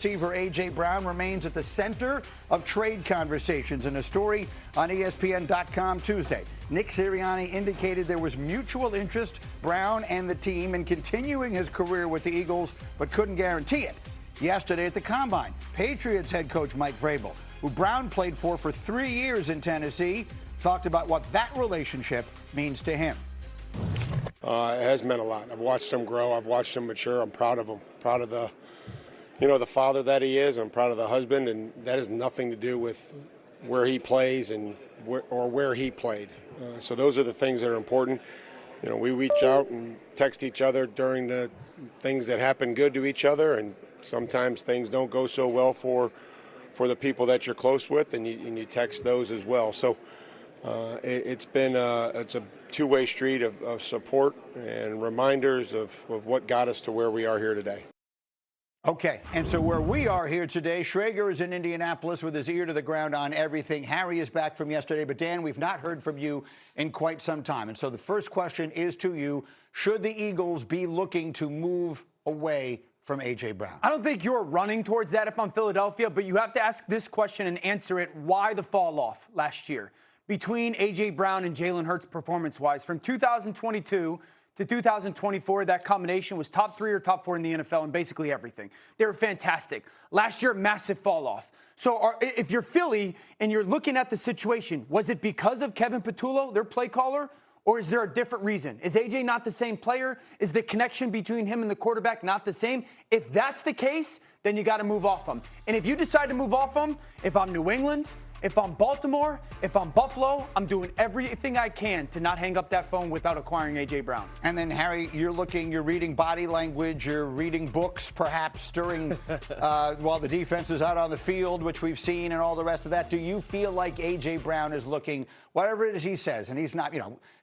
Receiver A.J. Brown remains at the center of trade conversations. In a story on ESPN.com Tuesday, Nick Sirianni indicated there was mutual interest, Brown and the team, in continuing his career with the Eagles, but couldn't guarantee it. Yesterday at the Combine, Patriots head coach Mike Vrabel, who Brown played for 3 years in Tennessee, talked about what that relationship means to him. It has meant a lot. I've watched him grow. I've watched him mature. I'm proud of him. Proud of the father that he is. I'm proud of the husband, and that has nothing to do with where he plays and where he played. So those are the things that are important. We reach out and text each other during the things that happen good to each other, and sometimes things don't go so well for the people that you're close with, and you text those as well. So it's a two-way street of support and reminders of what got us to where we are here today. Okay, and so where we are here today, Schrager is in Indianapolis with his ear to the ground on everything. Harry is back from yesterday, but Dan, we've not heard from you in quite some time. And so the first question is to you: should the Eagles be looking to move away from A.J. Brown? I don't think you're running towards that if I'm Philadelphia, but you have to ask this question and answer it. Why the fall off last year between A.J. Brown and Jalen Hurts performance-wise? From 2022 to 2024, that combination was top 3 or top 4 in the NFL in basically everything. They were fantastic. Last year, massive fall off. So if you're Philly and you're looking at the situation, was it because of Kevin Patullo, their play caller, or is there a different reason? Is A.J. not the same player? Is the connection between him and the quarterback not the same? If that's the case, then you got to move off him. And if you decide to move off him, if I'm New England, if I'm Baltimore, if I'm Buffalo, I'm doing everything I can to not hang up that phone without acquiring A.J. Brown. And then, Harry, you're reading body language, you're reading books, perhaps during while the defense is out on the field, which we've seen, and all the rest of that. Do you feel like A.J. Brown is looking, whatever it is he says, and he's not,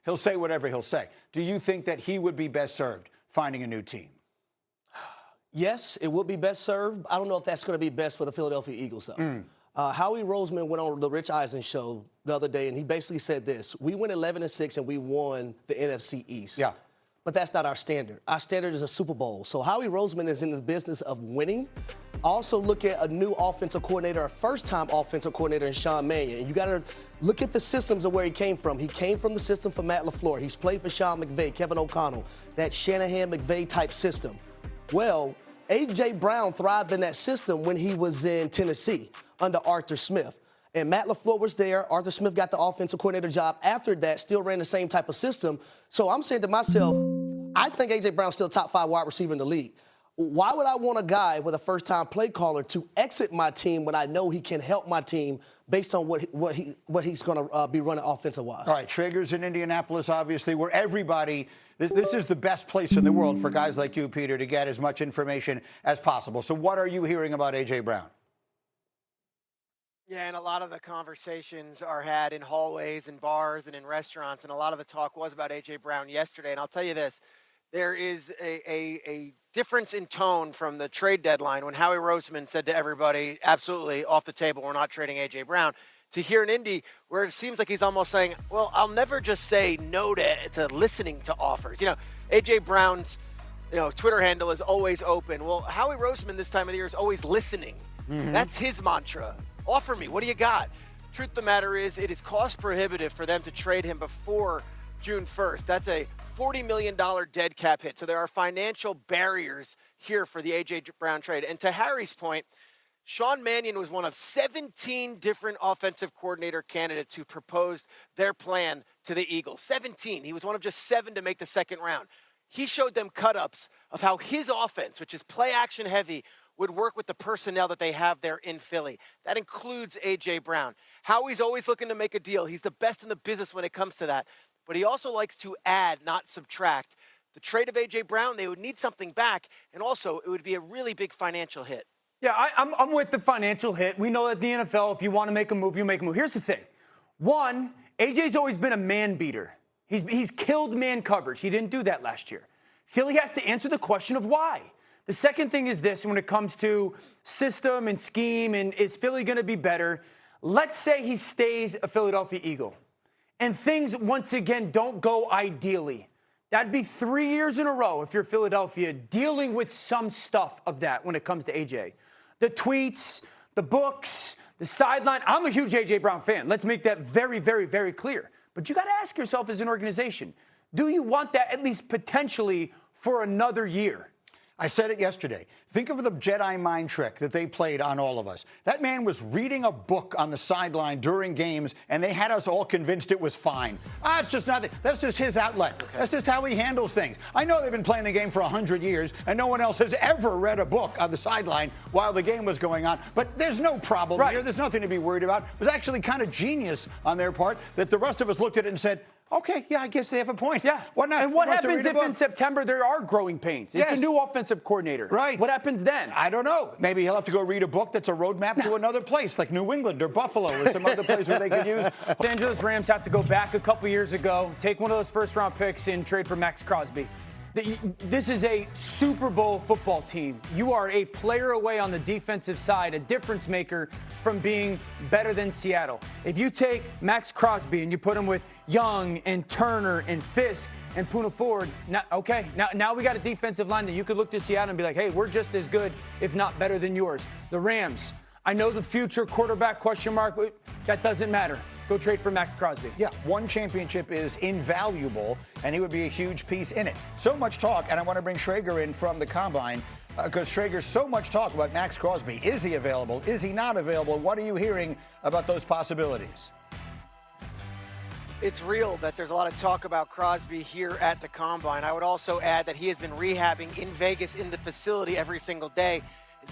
he'll say whatever he'll say. Do you think that he would be best served finding a new team? Yes, it would be best served. I don't know if that's going to be best for the Philadelphia Eagles, though. Howie Roseman went on the Rich Eisen show the other day, and he basically said this: we went 11-6 and we won the NFC East. Yeah. But that's not our standard. Our standard is a Super Bowl. So Howie Roseman is in the business of winning. Also look at a new offensive coordinator, a first-time offensive coordinator in Sean Mannion. And you got to look at the systems of where he came from. He came from the system for Matt LaFleur. He's played for Sean McVay, Kevin O'Connell, that Shanahan-McVay type system. Well, A.J. Brown thrived in that system when he was in Tennessee under Arthur Smith. And Matt LaFleur was there. Arthur Smith got the offensive coordinator job after that, still ran the same type of system. So I'm saying to myself, I think A.J. Brown's still top 5 wide receiver in the league. Why would I want a guy with a first-time play caller to exit my team when I know he can help my team based on what he's going to be running offensive-wise? All right, Schrager's in Indianapolis, obviously, where everybody this is the best place in the world for guys like you, Peter, to get as much information as possible. So what are you hearing about A.J. Brown? Yeah, and a lot of the conversations are had in hallways and bars and in restaurants, and a lot of the talk was about A.J. Brown yesterday. And I'll tell you this, there is a difference in tone from the trade deadline when Howie Roseman said to everybody, absolutely, off the table, we're not trading A.J. Brown, to here in Indy, where it seems like he's almost saying, well, I'll never just say no to listening to offers. A.J. Brown's Twitter handle is always open. Well, Howie Roseman this time of the year is always listening. Mm-hmm. That's his mantra. Offer me. What do you got? Truth of the matter is, it is cost prohibitive for them to trade him before June 1st. That's a $40 million dead cap hit. So there are financial barriers here for the A.J. Brown trade. And to Harry's point, Sean Mannion was one of 17 different offensive coordinator candidates who proposed their plan to the Eagles. 17. He was one of just 7 to make the second round. He showed them cut-ups of how his offense, which is play-action heavy, would work with the personnel that they have there in Philly. That includes A.J. Brown. Howie's always looking to make a deal. He's the best in the business when it comes to that. But he also likes to add, not subtract. The trade of A.J. Brown, they would need something back, and also it would be a really big financial hit. Yeah, I'm with the financial hit. We know that the NFL, if you want to make a move, you make a move. Here's the thing. One, A.J.'s always been a man beater. He's killed man coverage. He didn't do that last year. Philly has to answer the question of why. The second thing is this: when it comes to system and scheme and is Philly going to be better, let's say he stays a Philadelphia Eagle and things once again don't go ideally. That'd be 3 years in a row if you're Philadelphia dealing with some stuff of that when it comes to AJ. The tweets, the books, the sideline. I'm a huge A.J. Brown fan. Let's make that very, very, very clear. But you got to ask yourself as an organization, do you want that at least potentially for another year? I said it yesterday. Think of the Jedi mind trick that they played on all of us. That man was reading a book on the sideline during games, and they had us all convinced it was fine. It's just nothing. That's just his outlet. Okay. That's just how he handles things. I know they've been playing the game for 100 years, and no one else has ever read a book on the sideline while the game was going on. But there's no problem here. There's nothing to be worried about. It was actually kind of genius on their part that the rest of us looked at it and said, okay, yeah, I guess they have a point. Yeah. Why not? And what happens if in September there are growing pains? It's a new offensive coordinator. Right. What happens then? I don't know. Maybe he'll have to go read a book that's a roadmap to another place, like New England or Buffalo or some other place where they could use. Los Angeles Rams have to go back a couple years ago, take one of those first-round picks and trade for Maxx Crosby. This is a Super Bowl football team. You are a player away on the defensive side, a difference maker from being better than Seattle. If you take Maxx Crosby and you put him with Young and Turner and Fisk and Poona Ford, now we got a defensive line that you could look to Seattle and be like, hey, we're just as good, if not better than yours. The Rams, I know the future quarterback question mark, that doesn't matter. Go trade for Maxx Crosby. Yeah, one championship is invaluable, and he would be a huge piece in it. So much talk, and I want to bring Schrager in from the Combine, because Schrager, so much talk about Maxx Crosby. Is he available? Is he not available? What are you hearing about those possibilities? It's real that there's a lot of talk about Crosby here at the Combine. I would also add that he has been rehabbing in Vegas in the facility every single day.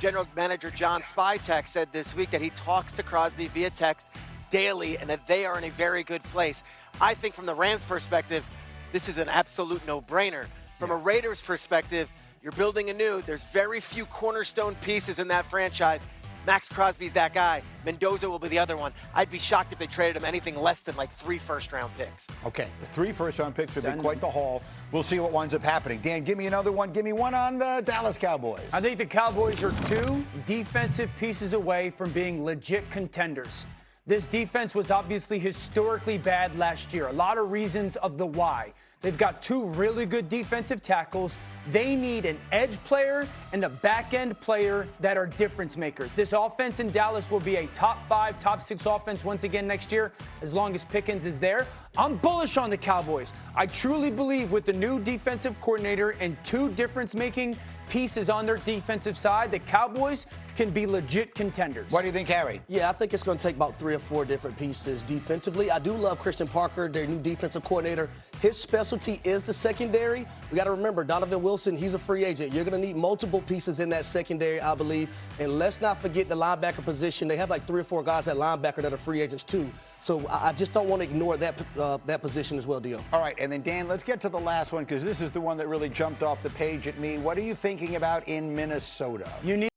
General Manager John Spytek said this week that he talks to Crosby via text daily and that they are in a very good place. I think from the Rams' perspective, this is an absolute no-brainer. From a Raiders' perspective, you're building anew. There's very few cornerstone pieces in that franchise. Maxx Crosby's that guy. Mendoza will be the other one. I'd be shocked if they traded him anything less than like 3 first-round picks. Okay, 3 first-round picks would be quite the haul. We'll see what winds up happening. Dan, give me another one. Give me one on the Dallas Cowboys. I think the Cowboys are 2 defensive pieces away from being legit contenders. This defense was obviously historically bad last year. A lot of reasons of the why. They've got 2 really good defensive tackles. They need an edge player and a back-end player that are difference makers. This offense in Dallas will be a top 5, top 6 offense once again next year, as long as Pickens is there. I'm bullish on the Cowboys. I truly believe with the new defensive coordinator and 2 difference-making pieces on their defensive side, the Cowboys can be legit contenders. What do you think, Harry? Yeah, I think it's going to take about 3 or 4 different pieces defensively. I do love Christian Parker, their new defensive coordinator. His specialty is the secondary. We got to remember, Donovan Wilson, he's a free agent. You're going to need multiple pieces in that secondary, I believe. And let's not forget the linebacker position. They have like 3 or 4 guys at linebacker that are free agents too. So I just don't want to ignore that position as well, Dio. All right, and then Dan, let's get to the last one because this is the one that really jumped off the page at me. What are you thinking about in Minnesota? You need